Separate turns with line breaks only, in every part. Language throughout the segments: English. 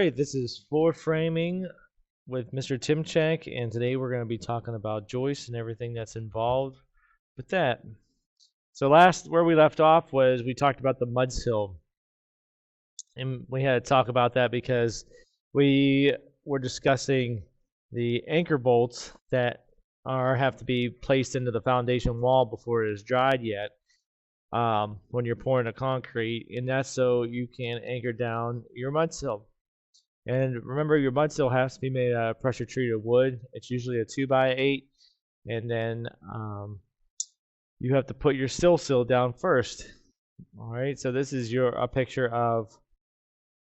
right, this is Floor Framing with Mr. Timchak, and today we're going to be talking about joists and everything that's involved with that. So where we left off was we talked about the mud sill, and we had to talk about that because we were discussing the anchor bolts that have to be placed into the foundation wall before it is dried yet. When you're pouring a concrete, and that's so you can anchor down your mud sill. And remember, your mud sill has to be made out of pressure treated wood. It's usually a 2x8, and then you have to put your sill down first. All right, so this is a picture of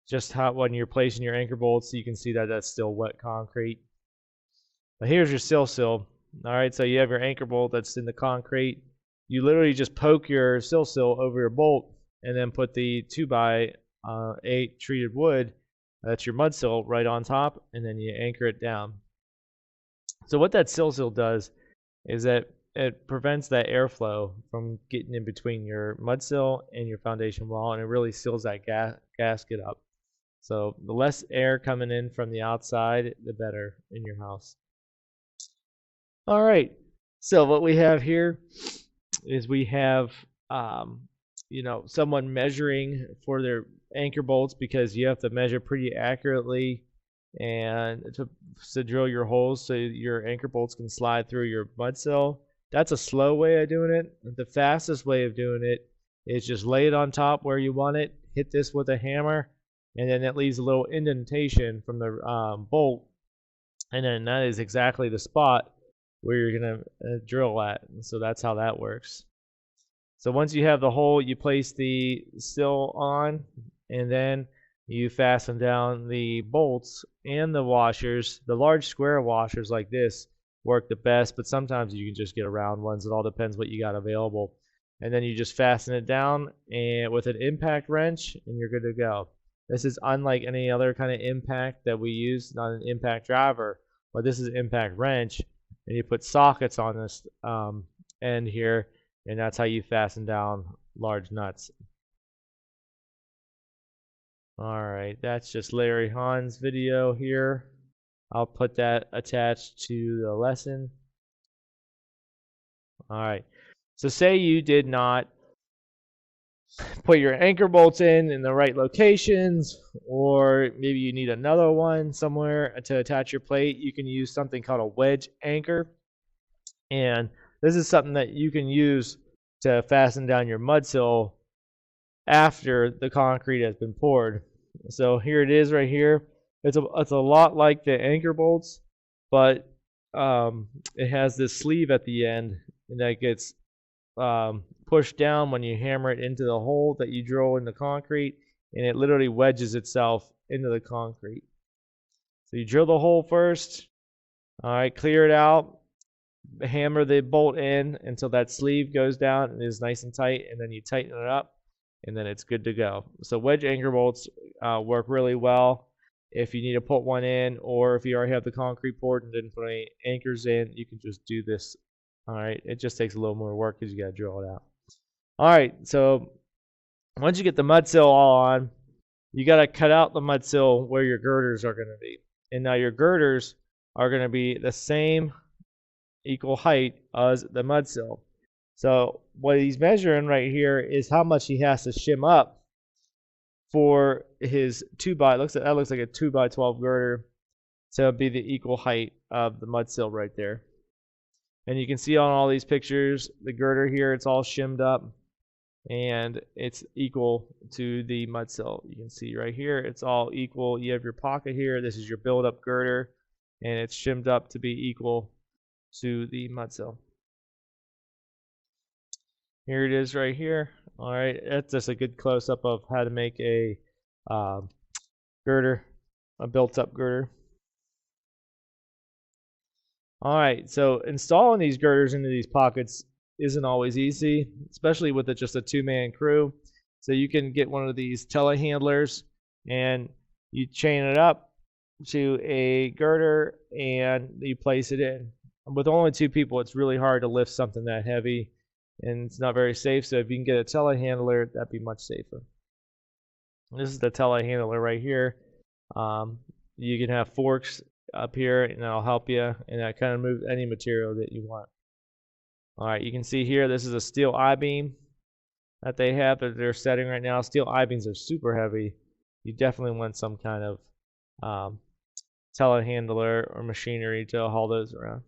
just how when you're placing your anchor bolts, you can see that that's still wet concrete. But here's your sill. All right, so you have your anchor bolt that's in the concrete. You literally just poke your sill over your bolt, and then put the 2x8 treated wood. That's your mud sill right on top, and then you anchor it down. So what that sill does is that it prevents that airflow from getting in between your mud sill and your foundation wall, and it really seals that gasket up. So the less air coming in from the outside, the better in your house. All right, so what we have here is we have someone measuring for their anchor bolts, because you have to measure pretty accurately and to drill your holes so your anchor bolts can slide through your mud sill. That's a slow way of doing it. The fastest way of doing it is just lay it on top where you want it, hit this with a hammer, and then it leaves a little indentation from the bolt, and then that is exactly the spot where you're going to drill at. And so that's how that works. So once you have the hole, you place the sill on, and then you fasten down the bolts and the washers. The large square washers like this work the best, but sometimes you can just get round ones. It all depends what you got available. And then you just fasten it down and with an impact wrench, and you're good to go. This is unlike any other kind of impact that we use, not an impact driver, but this is an impact wrench, and you put sockets on this end here, and that's how you fasten down large nuts. All right, that's just Larry Hahn's video here. I'll put that attached to the lesson. All right, so say you did not put your anchor bolts in the right locations, or maybe you need another one somewhere to attach your plate. You can use something called a wedge anchor, and this is something that you can use to fasten down your mud sill after the concrete has been poured. So here it is right here. It's a lot like the anchor bolts, but it has this sleeve at the end, and that gets pushed down when you hammer it into the hole that you drill in the concrete, and it literally wedges itself into the concrete. So you drill the hole first. All right, clear it out. Hammer the bolt in until that sleeve goes down and is nice and tight, and then you tighten it up, and then it's good to go. So wedge anchor bolts work really well if you need to put one in, or if you already have the concrete poured and didn't put any anchors in, you can just do this. All right, it just takes a little more work because you got to drill it out. All right, so once you get the mud sill all on, you got to cut out the mud sill where your girders are going to be. And now your girders are going to be the same equal height as the mud sill. So what he's measuring right here is how much he has to shim up for his that looks like a 2x12 girder, so it'd be the equal height of the mud sill right there. And you can see on all these pictures, the girder here, it's all shimmed up, and it's equal to the mud sill. You can see right here, it's all equal. You have your pocket here. This is your build-up girder, and it's shimmed up to be equal to the mud sill. Here it is right here. All right, that's just a good close-up of how to make a girder, a built-up girder. All right, so installing these girders into these pockets isn't always easy, especially with just a two-man crew. So you can get one of these telehandlers, and you chain it up to a girder, and you place it in. With only two people, it's really hard to lift something that heavy, and it's not very safe. So if you can get a telehandler, that'd be much safer. This is the telehandler right here. You can have forks up here, and that'll help you, and that kind of moves any material that you want. All right, you can see here, this is a steel I-beam that they have that they're setting right now. Steel I-beams are super heavy. You definitely want some kind of telehandler or machinery to haul those around.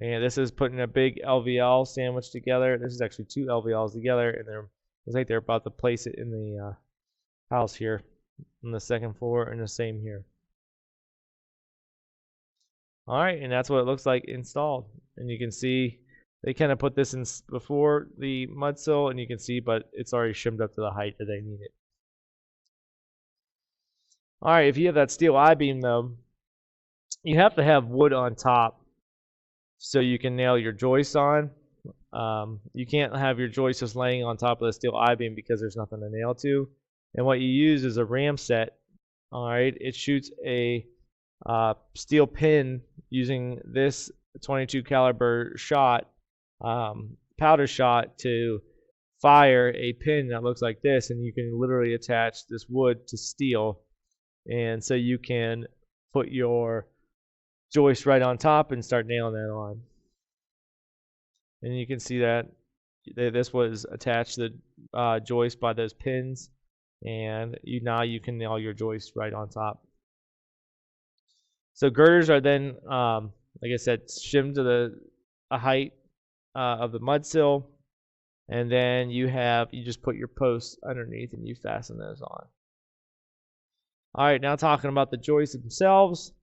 And this is putting a big LVL sandwich together. This is actually two LVLs together, and looks like they're about to place it in the house here on the second floor, and the same here. All right, and that's what it looks like installed. And you can see they kind of put this in before the mud sill, and you can see, but it's already shimmed up to the height that they need it. All right, if you have that steel I-beam though, you have to have wood on top so you can nail your joist on. You can't have your joist just laying on top of the steel I-beam because there's nothing to nail to. And what you use is a ram set. All right, it shoots a steel pin using this 22 caliber shot, powder shot, to fire a pin that looks like this, and you can literally attach this wood to steel, and so you can put your joist right on top and start nailing that on. And you can see that this was attached to the joist by those pins, and now you can nail your joist right on top. So girders are then, like I said, shimmed to a height of the mud sill, and then you just put your posts underneath and you fasten those on. All right, now talking about the joists themselves.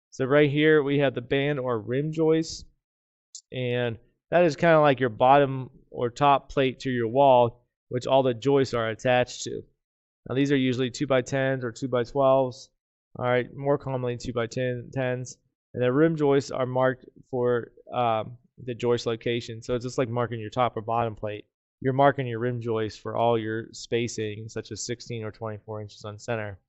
So right here we have the band or rim joist, and that is kind of like your bottom or top plate to your wall, which all the joists are attached to. Now these are usually 2x10s or 2x12s. All right, more commonly 2x10s, and the rim joists are marked for the joist location. So it's just like marking your top or bottom plate. You're marking your rim joist for all your spacing, such as 16 or 24 inches on center.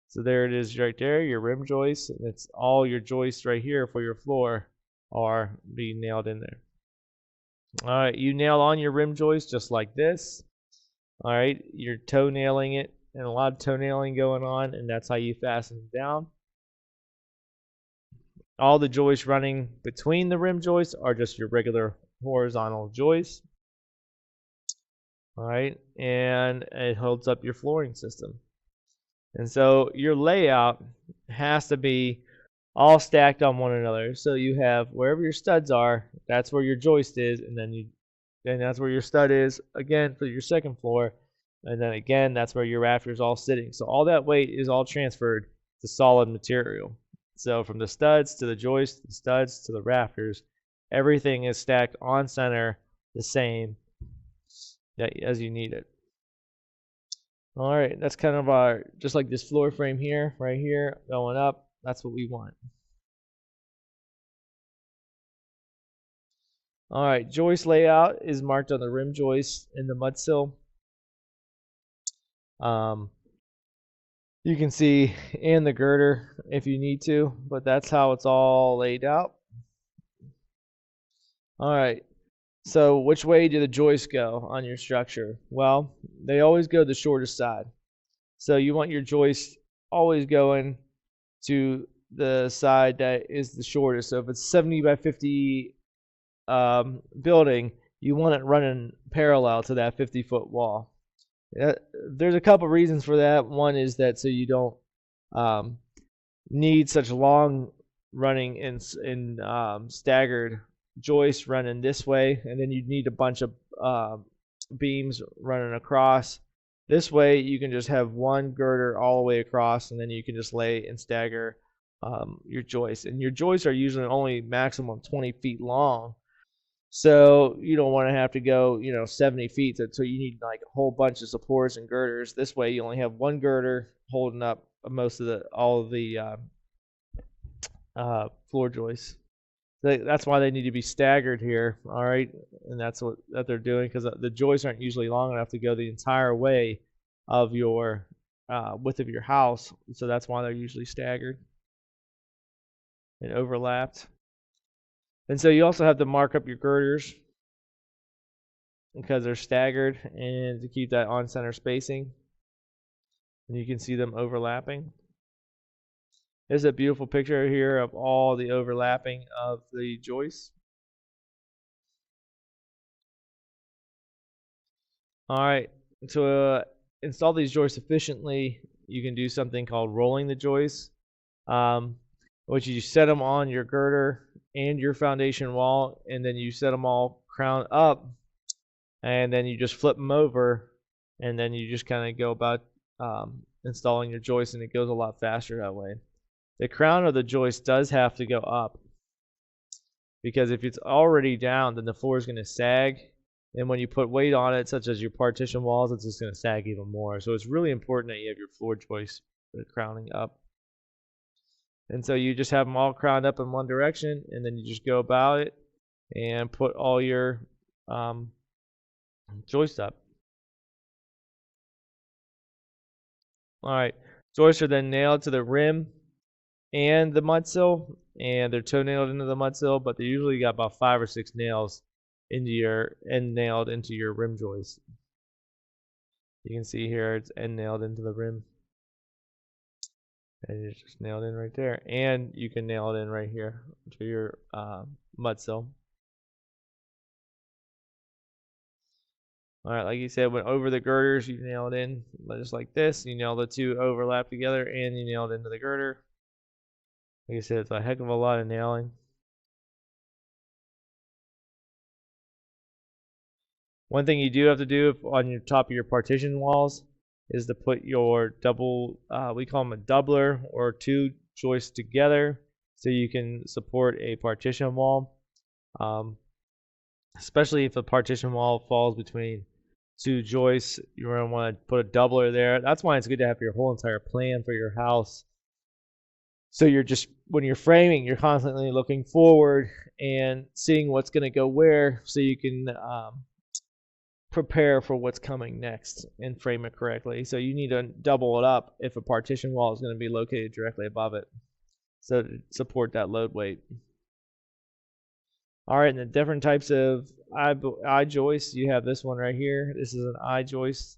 So there it is right there, your rim joist, and it's all your joists right here for your floor are being nailed in there. All right, you nail on your rim joist just like this. All right, you're toe nailing it, and a lot of toe nailing going on, and that's how you fasten it down. All the joists running between the rim joists are just your regular horizontal joists. All right, and it holds up your flooring system. And so your layout has to be all stacked on one another. So you have wherever your studs are, that's where your joist is, and then that's where your stud is again for your second floor, and then again that's where your rafter is all sitting. So all that weight is all transferred to solid material. So from the studs to the joist, the studs to the rafters, everything is stacked on center the same as you need it. All right, that's kind of our, just like this floor frame here, right here, going up, that's what we want. All right, joist layout is marked on the rim joist in the mud sill. You can see in the girder if you need to, but that's how it's all laid out. All right, so which way do the joists go on your structure? Well, they always go the shortest side. So you want your joist always going to the side that is the shortest. So if it's 70 by 50 building, you want it running parallel to that 50-foot wall. There's a couple reasons for that. One is that so you don't need such long running in staggered joists running this way, and then you need a bunch of beams running across. This way you can just have one girder all the way across, and then you can just lay and stagger your joists. And your joists are usually only maximum 20 feet long. So you don't want to have to go, 70 feet. So you need like a whole bunch of supports and girders. This way you only have one girder holding up all of the floor joists. That's why they need to be staggered here, all right? And that's what they're doing, because the joists aren't usually long enough to go the entire way of your width of your house. So that's why they're usually staggered and overlapped. And so you also have to mark up your girders because they're staggered, and to keep that on-center spacing. And you can see them overlapping. This is a beautiful picture here of all the overlapping of the joists. All right, to install these joists efficiently, you can do something called rolling the joists, which you set them on your girder and your foundation wall, and then you set them all crown up, and then you just flip them over, and then you just kind of go about installing your joist, and it goes a lot faster that way. The crown of the joist does have to go up, because if it's already down, then the floor is going to sag, and when you put weight on it, such as your partition walls, it's just going to sag even more. So it's really important that you have your floor joist crowning up. And so you just have them all crowned up in one direction, and then you just go about it and put all your joists up. All right, joists are then nailed to the rim and the mud sill, and they're toe nailed into the mud sill, but they usually got about 5 or 6 nails into your end nailed into your rim joist. You can see here it's end nailed into the rim, and it's just nailed in right there, and you can nail it in right here to your mud sill. All right, like you said, when over the girders, you nail it in just like this. You nail the two overlap together, and you nail it into the girder. Like I said, it's a heck of a lot of nailing. One thing you do have to do on your top of your partition walls is to put your double, we call them a doubler, or two joists together so you can support a partition wall. Especially if a partition wall falls between two joists, you're going to want to put a doubler there. That's why it's good to have your whole entire plan for your house. So you're just, when you're framing, you're constantly looking forward and seeing what's going to go where, so you can prepare for what's coming next and frame it correctly. So you need to double it up if a partition wall is going to be located directly above it, so to support that load weight. All right, and the different types of eye joists, you have this one right here. This is an eye joist.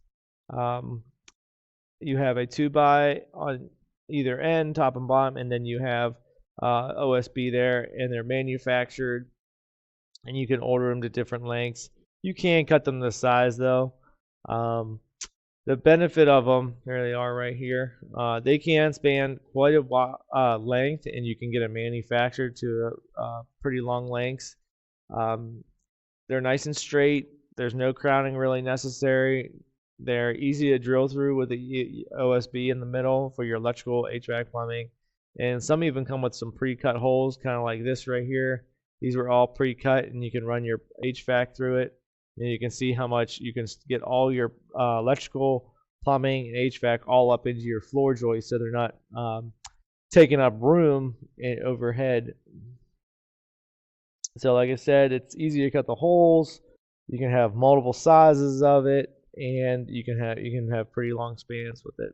You have a 2x on either end, top and bottom, and then you have OSB there, and they're manufactured, and you can order them to different lengths. You can cut them to size though. The benefit of them, here they are right here. They can span quite a length, and you can get them manufactured to pretty long lengths. They're nice and straight. There's no crowning really necessary. They're easy to drill through with the OSB in the middle for your electrical, HVAC, plumbing. And some even come with some pre-cut holes, kind of like this right here. These were all pre-cut, and you can run your HVAC through it. And you can see how much you can get all your electrical, plumbing, and HVAC all up into your floor joist, so they're not taking up room overhead. So like I said, it's easy to cut the holes. You can have multiple sizes of it, and you can have pretty long spans with it.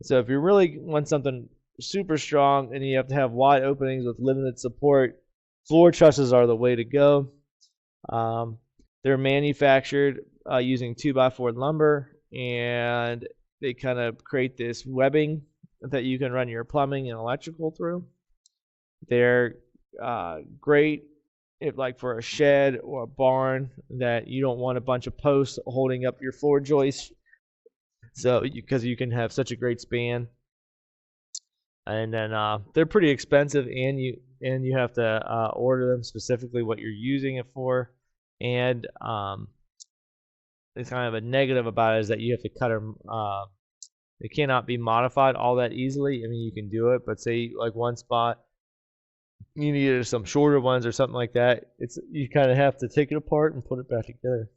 So if you really want something super strong and you have to have wide openings with limited support, floor trusses are the way to go. They're manufactured using 2x4 lumber, and they kind of create this webbing that you can run your plumbing and electrical through. They're great if, like, for a shed or a barn that you don't want a bunch of posts holding up your floor joist, so because you can have such a great span. And then they're pretty expensive, and you have to order them specifically what you're using it for. And it's kind of a negative about it is that you have to cut them. They cannot be modified all that easily. I mean, you can do it, but say like one spot you needed some shorter ones or something like that, you kind of have to take it apart and put it back together.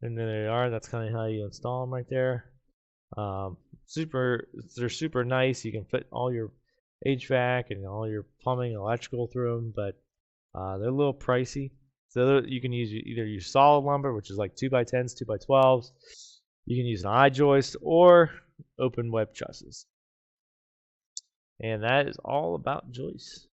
And then there they are. That's kind of how you install them right there. They're super nice. You can fit all your HVAC and all your plumbing and electrical through them, but they're a little pricey. So you can either use solid lumber, which is like 2x10s, 2x12s. You can use an eye joist or open web trusses. And that is all about joists.